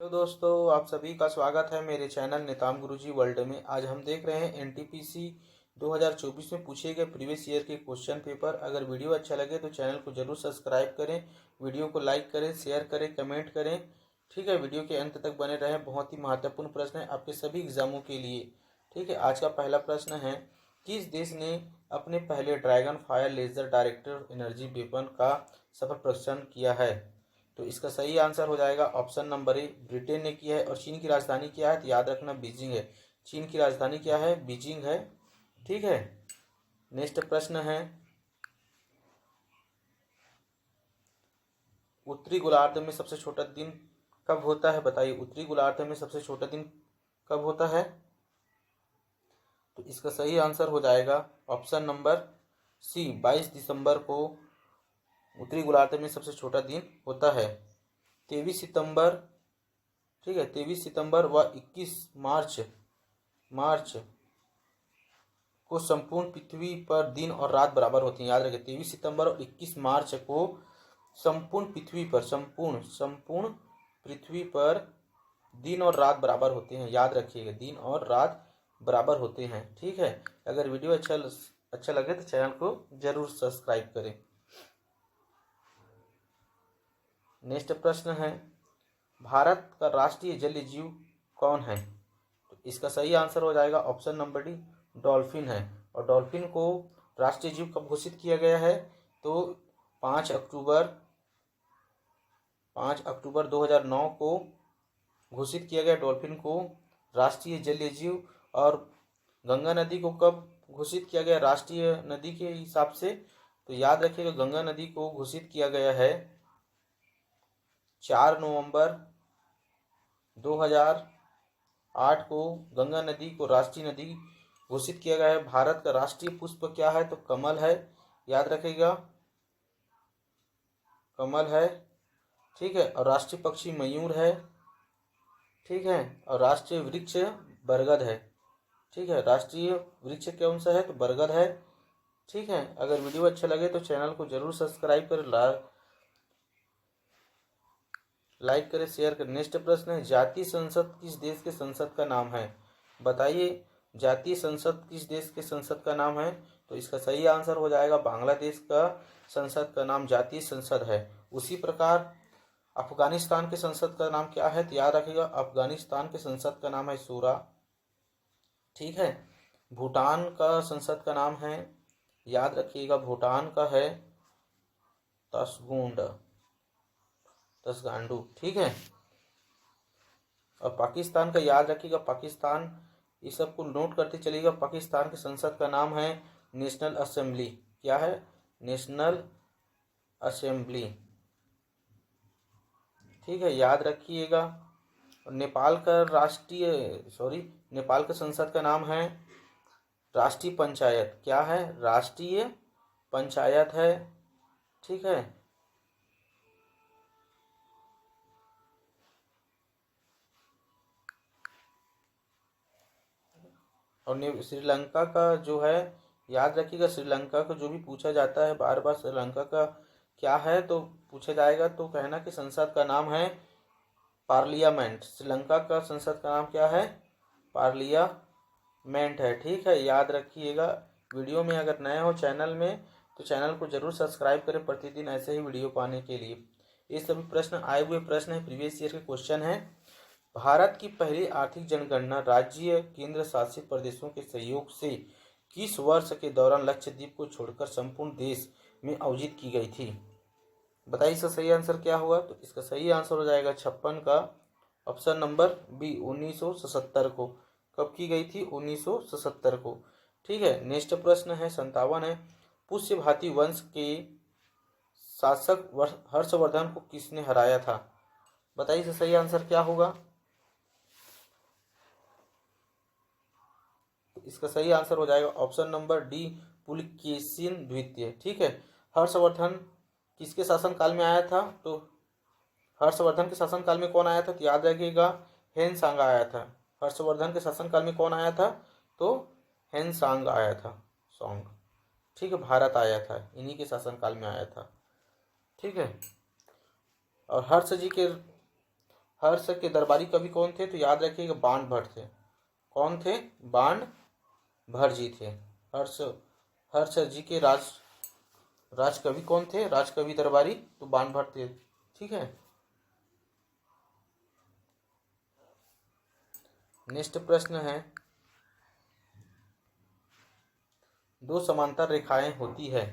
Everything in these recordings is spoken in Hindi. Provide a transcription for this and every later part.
तो दोस्तों, आप सभी का स्वागत है मेरे चैनल निताम गुरुजी वर्ल्ड में। आज हम देख रहे हैं एनटीपीसी 2024 में पूछे गए प्रीवियस ईयर के क्वेश्चन पेपर। अगर वीडियो अच्छा लगे तो चैनल को जरूर सब्सक्राइब करें, वीडियो को लाइक करें, शेयर करें, कमेंट करें। ठीक है, वीडियो के अंत तक बने रहें। बहुत ही महत्वपूर्ण प्रश्न है आपके सभी एग्जामों के लिए। ठीक है, आज का पहला प्रश्न है, किस देश ने अपने पहले dragon fire laser directed energy weapon का सफल परीक्षण किया है? तो इसका सही आंसर हो जाएगा ऑप्शन नंबर ए, ब्रिटेन ने किया है। और चीन की राजधानी क्या है? तो याद रखना बीजिंग है। चीन की राजधानी क्या है? बीजिंग है। ठीक है, नेक्स्ट प्रश्न है, उत्तरी गोलार्ध में सबसे छोटा दिन कब होता है? बताइए, उत्तरी गोलार्ध में सबसे छोटा दिन कब होता है? तो इसका सही आंसर हो जाएगा ऑप्शन नंबर सी, 22 दिसंबर को उत्तरी गोलार्ध में सबसे छोटा दिन होता है। 23 सितंबर, ठीक है, 23 सितंबर व 21 मार्च को संपूर्ण पृथ्वी पर दिन और रात बराबर होती हैं। याद रखें, 23 सितंबर और 21 मार्च को संपूर्ण पृथ्वी पर संपूर्ण पृथ्वी पर दिन और रात बराबर होते हैं। याद रखिएगा, दिन और रात बराबर होते हैं। ठीक है, अगर वीडियो अच्छा लगे तो चैनल को जरूर सब्सक्राइब करें। नेक्स्ट प्रश्न है, भारत का राष्ट्रीय जलीय जीव कौन है? तो इसका सही आंसर हो जाएगा ऑप्शन नंबर डी, डॉल्फिन है। और डॉल्फिन को राष्ट्रीय जीव कब घोषित किया गया है? तो 5 अक्टूबर 2009 को घोषित किया गया डॉल्फिन को राष्ट्रीय जलीय जीव। और गंगा नदी को कब घोषित किया गया राष्ट्रीय नदी के हिसाब से? तो याद रखिएगा, गंगा नदी को घोषित किया गया है 4 नवंबर 2008 को गंगा नदी को राष्ट्रीय नदी घोषित किया गया है। भारत का राष्ट्रीय पुष्प क्या है? तो कमल है। याद रखिएगा, कमल है। ठीक है, और राष्ट्रीय पक्षी मयूर है। ठीक है, और राष्ट्रीय वृक्ष बरगद है। ठीक है, राष्ट्रीय वृक्ष कौन सा है? तो बरगद है। ठीक है, अगर वीडियो अच्छा लगे तो चैनल को जरूर सब्सक्राइब करें, लाइक करें, शेयर करें। नेक्स्ट प्रश्न है, जातीय संसद किस देश के संसद का नाम है? बताइए, जातीय संसद किस देश के संसद का नाम है? तो इसका सही आंसर हो जाएगा बांग्लादेश का संसद का नाम जातीय संसद है। उसी प्रकार अफगानिस्तान के संसद का नाम क्या है? तो याद रखिएगा, अफगानिस्तान के संसद का नाम है शूरा। ठीक है, भूटान का संसद का नाम है, याद रखिएगा, भूटान का है तसगांडू। ठीक है, और पाकिस्तान का याद रखिएगा, पाकिस्तान, इस सब को नोट करते चलिएगा। पाकिस्तान के संसद का नाम है नेशनल असेंबली। क्या है? National assembly. ठीक है, याद रखिएगा। नेपाल का नेपाल का संसद का नाम है राष्ट्रीय पंचायत। क्या है? राष्ट्रीय पंचायत है। ठीक है, और श्रीलंका का जो है, याद रखिएगा, श्रीलंका का जो भी पूछा जाता है बार बार श्रीलंका का क्या है तो पूछा जाएगा, तो कहना कि संसद का नाम है पार्लियामेंट। श्रीलंका का संसद का नाम क्या है? पार्लियामेंट है। ठीक है, याद रखिएगा। वीडियो में अगर नए हो चैनल में तो चैनल को जरूर सब्सक्राइब करें प्रतिदिन ऐसे ही वीडियो पाने के लिए। ये सभी प्रश्न आए हुए प्रश्न है, प्रीवियस ईयर के क्वेश्चन है। भारत की पहली आर्थिक जनगणना राज्य केंद्र शासित प्रदेशों के सहयोग से किस वर्ष के दौरान लक्षद्वीप को छोड़कर संपूर्ण देश में आयोजित की गई थी? बताइए, इसका सही आंसर क्या होगा? तो इसका सही आंसर हो जाएगा 56 का ऑप्शन नंबर बी, 1977 को। कब की गई थी? 1977 को। ठीक है, नेक्स्ट प्रश्न है 57 है, पुष्य भाती वंश के शासक हर्षवर्धन को किसने हराया था? बताइए, इसका सही आंसर क्या होगा? इसका सही आंसर हो जाएगा ऑप्शन नंबर डी, पुलकेशिन द्वितीय। ठीक है, हर्षवर्धन किसके शासनकाल में आया था? तो हर्षवर्धन के शासनकाल में कौन आया था? तो याद रखिएगा, हेनसांग आया था। हर्षवर्धन के शासनकाल में कौन आया था? तो हेनसांग आया था, सॉन्ग। ठीक है, भारत आया था, इन्हीं के शासनकाल में आया था। ठीक है, और हर्ष के दरबारी कवि कौन थे? तो याद रखिएगा बाण भट्ट थे। कौन थे? बाण भट्ट जी थे। हर्ष जी के राजकवि कौन थे? राजकवि दरबारी तो बाण भट्ट थे। ठीक है। नेक्स्ट प्रश्न है, दो समांतर रेखाएं होती है,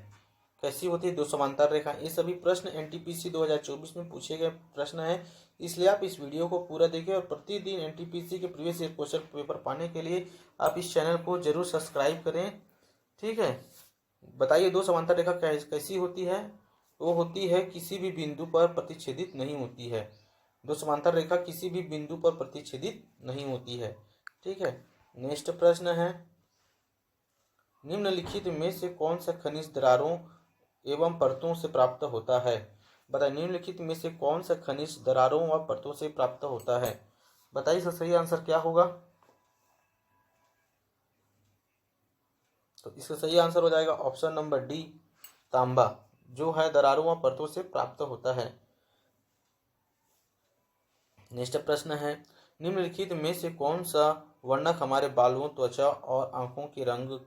कैसी होती है दो समांतर रेखाएं? ये सभी प्रश्न एनटीपीसी 2024 में पूछे गए प्रश्न है, इसलिए आप इस वीडियो को पूरा देखें और प्रतिदिन एनटीपीसी के प्रीवियस ईयर क्वेश्चन पेपर पाने के लिए आप इस चैनल को जरूर सब्सक्राइब करें। ठीक है। बताइए दो समांतर रेखा कैसी होती है? वो होती है किसी भी बिंदु पर प्रतिच्छेदित नहीं होती है। दो समांतर रेखा किसी भी बिंदु पर प्रतिच्छेदित नहीं होती है। ठीक है। नेक्स्ट प्रश्न है, निम्नलिखित में से कौन सा खनिज दरारों एवं परतों से प्राप्त होता है? बताइए निम्नलिखित में से कौन सा खनिज दरारों व परतों से प्राप्त होता है? बताइए इसका सही आंसर क्या होगा? तो इसका सही आंसर हो जाएगा ऑप्शन नंबर डी, तांबा, जो है दरारों व परतों से प्राप्त होता है। नेक्स्ट प्रश्न है, निम्नलिखित में से कौन सा वर्णक हमारे बालों, त्वचा और आंखों के रंग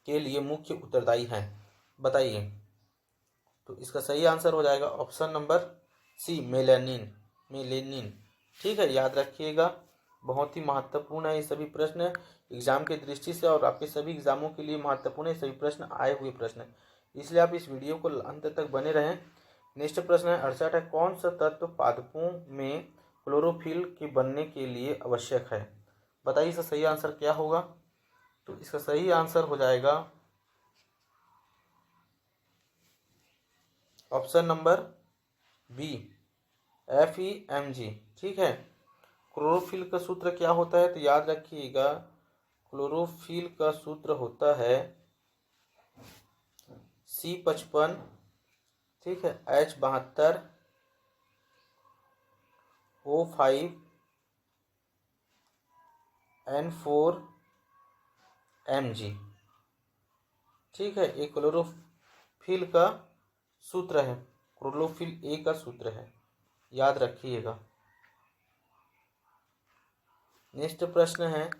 के लिए मुख्य उत्तरदायी है? बताइए। तो इसका सही आंसर हो जाएगा ऑप्शन नंबर सी, मेलेनिन। ठीक है, याद रखिएगा, बहुत ही महत्वपूर्ण है ये सभी प्रश्न एग्जाम की दृष्टि से, और आपके सभी एग्जामों के लिए महत्वपूर्ण है सभी प्रश्न, आए हुए प्रश्न, इसलिए आप इस वीडियो को अंत तक बने रहें। नेक्स्ट प्रश्न है 68 है, कौन सा तत्व पादपों में क्लोरोफिल के बनने के लिए आवश्यक है? बताइए इसका सही आंसर क्या होगा? तो इसका सही आंसर हो जाएगा ऑप्शन नंबर बी, FeMg। ठीक है। क्लोरोफिल का सूत्र क्या होता है? तो याद रखिएगा, क्लोरोफिल का सूत्र होता है C55, ठीक है, H72, O5, N4, Mg। ठीक है, ये क्लोरोफिल का सूत्र है, क्लोरोफिल ए का सूत्र है, याद रखिएगा। नेक्स्ट प्रश्न है,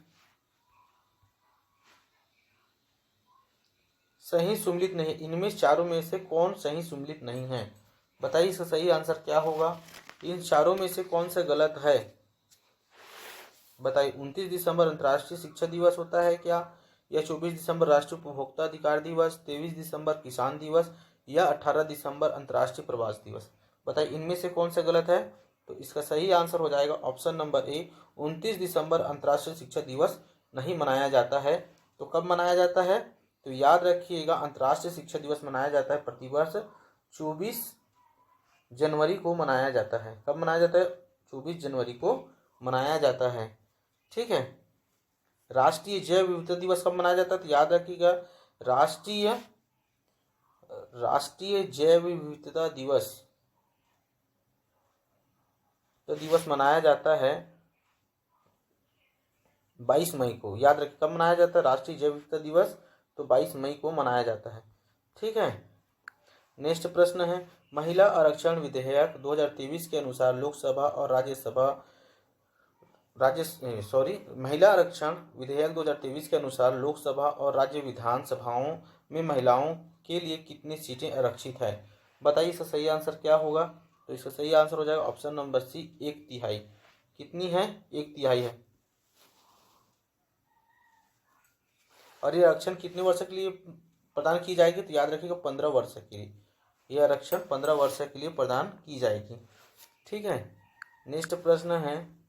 सही सुमेलित नहीं, इनमें चारों में से कौन सही सुमेलित नहीं है? बताइए इसका सही आंसर क्या होगा? इन चारों में से कौन सा गलत है? बताइए। 29 दिसंबर अंतर्राष्ट्रीय शिक्षा दिवस होता है क्या, या 24 दिसंबर राष्ट्रीय उपभोक्ता अधिकार दिवस, 23 दिसंबर किसान दिवस, या 18 दिसंबर अंतर्राष्ट्रीय प्रवास दिवस? बताइए इनमें से कौन सा गलत है? तो इसका सही आंसर हो जाएगा ऑप्शन नंबर ए, 29 दिसंबर अंतर्राष्ट्रीय शिक्षा दिवस नहीं मनाया जाता है। तो कब मनाया जाता है? तो याद रखिएगा, अंतर्राष्ट्रीय शिक्षा दिवस मनाया जाता है प्रतिवर्ष 24 जनवरी को मनाया जाता है। कब मनाया जाता है? 24 जनवरी को मनाया जाता है। ठीक है। राष्ट्रीय जैव विविधता दिवस कब मनाया जाता है? तो याद रखिएगा, राष्ट्रीय जैव विविधता दिवस मनाया जाता है 22 मई को। याद रखिए कब मनाया जाता है राष्ट्रीय जैव विविधता दिवस? तो 22 मई को मनाया जाता है। ठीक है। नेक्स्ट प्रश्न है, महिला आरक्षण विधेयक 2023 के अनुसार लोकसभा और महिला आरक्षण विधेयक 2023 के अनुसार लोकसभा और राज्य विधानसभाओं में महिलाओं के लिए कितनी सीटें आरक्षित है? बताइए इसका सही आंसर क्या होगा? तो इसका सही आंसर हो जाएगा ऑप्शन नंबर सी, 1/3। कितनी है? 1/3 है। और ये आरक्षण कितने वर्ष के लिए प्रदान की जाएगी? तो याद रखिएगा 15 वर्ष के लिए, यह आरक्षण 15 वर्ष के लिए प्रदान की जाएगी। ठीक है। नेक्स्ट प्रश्न है,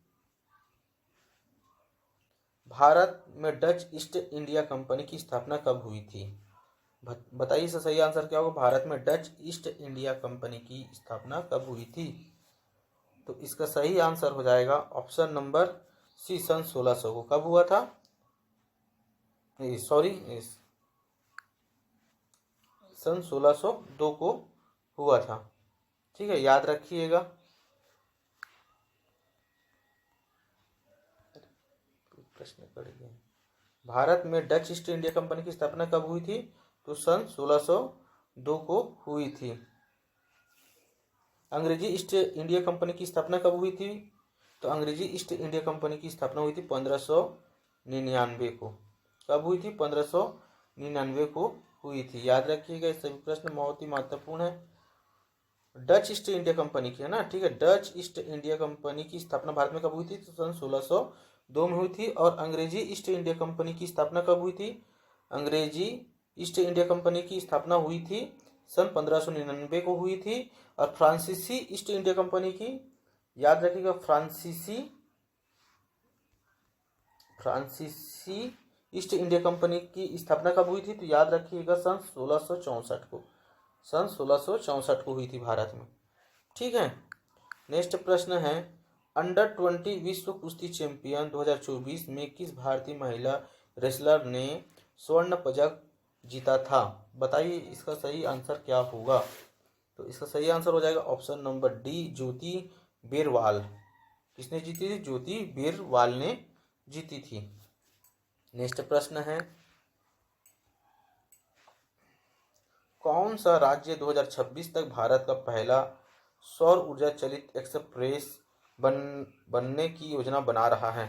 भारत में डच ईस्ट इंडिया कंपनी की स्थापना कब हुई थी? बताइए इसका सही आंसर क्या होगा? भारत में डच ईस्ट इंडिया कंपनी की स्थापना कब हुई थी? तो इसका सही आंसर हो जाएगा ऑप्शन नंबर सी, सन 1600 को। कब हुआ था? सन 1602 को हुआ था। ठीक है, याद रखिएगा। प्रश्न पड़ गया, भारत में डच ईस्ट इंडिया कंपनी की स्थापना कब हुई थी? तो सन 1602 को हुई थी। अंग्रेजी ईस्ट इंडिया कंपनी की स्थापना कब हुई थी? तो अंग्रेजी ईस्ट इंडिया कंपनी की स्थापना हुई थी 1599 को। कब हुई थी? 1599 को हुई थी। याद रखिएगा, ये सभी प्रश्न बहुत ही महत्वपूर्ण है। डच ईस्ट इंडिया कंपनी की है ना, ठीक है। डच ईस्ट इंडिया कंपनी की स्थापना भारत में कब हुई थी? तो सन 1602 में हुई थी। और अंग्रेजी ईस्ट इंडिया कंपनी की स्थापना कब हुई थी? अंग्रेजी ईस्ट इंडिया कंपनी की स्थापना हुई थी सन 1599 को हुई थी। और फ्रांसीसी ईस्ट इंडिया कंपनी की, याद रखिएगा, फ्रांसीसी ईस्ट इंडिया कंपनी की स्थापना कब हुई थी? तो याद रखिएगा सन 1664 को, सन 1664 को हुई थी भारत में, ठीक है। नेक्स्ट प्रश्न है, अंडर 20 विश्व कुश्ती चैंपियन 2024 में किस भारतीय महिला रेसलर ने स्वर्ण पदक जीता था? बताइए इसका सही आंसर क्या होगा? तो इसका सही आंसर हो जाएगा ऑप्शन नंबर डी, ज्योति बेरवाल। किसने जीती थी? ज्योति बेरवाल ने जीती थी। नेक्स्ट प्रश्न है, कौन सा राज्य 2026 तक भारत का पहला सौर ऊर्जा चलित एक्सप्रेस बनने की योजना बना रहा है?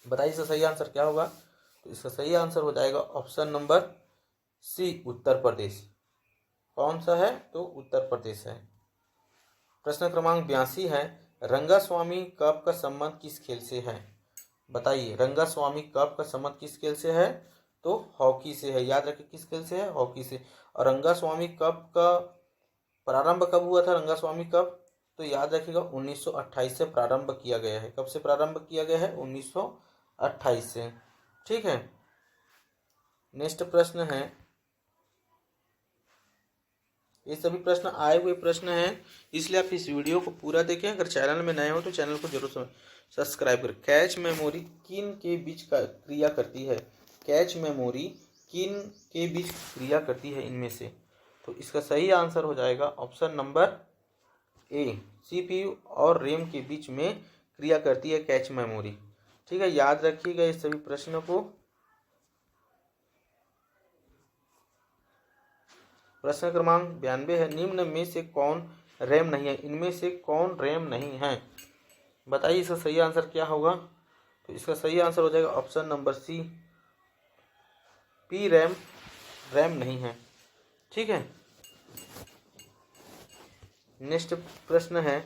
बताइए इसका सही आंसर क्या होगा? तो इसका सही आंसर हो जाएगा ऑप्शन नंबर सी, उत्तर प्रदेश। कौन सा है? तो उत्तर प्रदेश है। प्रश्न क्रमांक 82 है, रंगास्वामी कप का संबंध किस खेल से है? बताइए, रंगास्वामी कप का संबंध किस खेल से है? तो हॉकी से है। याद रखिए, किस खेल से है? हॉकी से। और रंगास्वामी कप का प्रारंभ कब हुआ था? रंगास्वामी कप, तो याद रखिएगा 1928 से प्रारंभ किया गया है। कब से प्रारंभ किया गया है? 1928 से, ठीक है। नेक्स्ट प्रश्न है, ये सभी प्रश्न आए हुए प्रश्न हैं, इसलिए आप इस वीडियो को पूरा देखें। अगर चैनल में नए हो तो चैनल को जरूर सब्सक्राइब करें। कैच मेमोरी किन के बीच क्रिया करती है? कैच मेमोरी किन के बीच क्रिया करती है इनमें से? तो इसका सही आंसर हो जाएगा ऑप्शन नंबर ए, सीपीयू और रैम के बीच में क्रिया करती है कैच मेमोरी, ठीक है। याद रखिएगा इस सभी प्रश्नों को। प्रश्न क्रमांक 92 है, निम्न में से कौन रैम नहीं है? इनमें से कौन रैम नहीं है? बताइए इसका सही आंसर क्या होगा? तो इसका सही आंसर हो जाएगा option number C, P RAM, RAM नहीं है, ठीक है। नेक्स्ट प्रश्न है,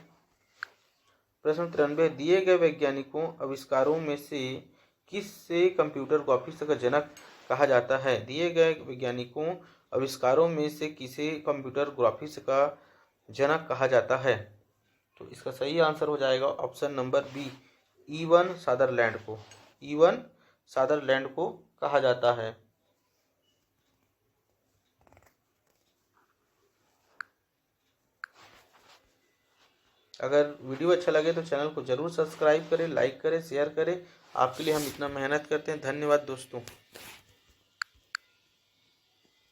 प्रश्न 93, दिए गए वैज्ञानिकों आविष्कारों में से किससे कंप्यूटर ग्राफिक्स का जनक कहा जाता है? दिए गए वैज्ञानिकों आविष्कारों में से किसे कंप्यूटर ग्राफिक्स का जनक कहा जाता है? तो इसका सही आंसर हो जाएगा ऑप्शन नंबर बी, इवन सादरलैंड को, इवन सादरलैंड को कहा जाता है। अगर वीडियो अच्छा लगे तो चैनल को जरूर सब्सक्राइब करें, लाइक करें, शेयर करें। आपके लिए हम इतना मेहनत करते हैं। धन्यवाद दोस्तों।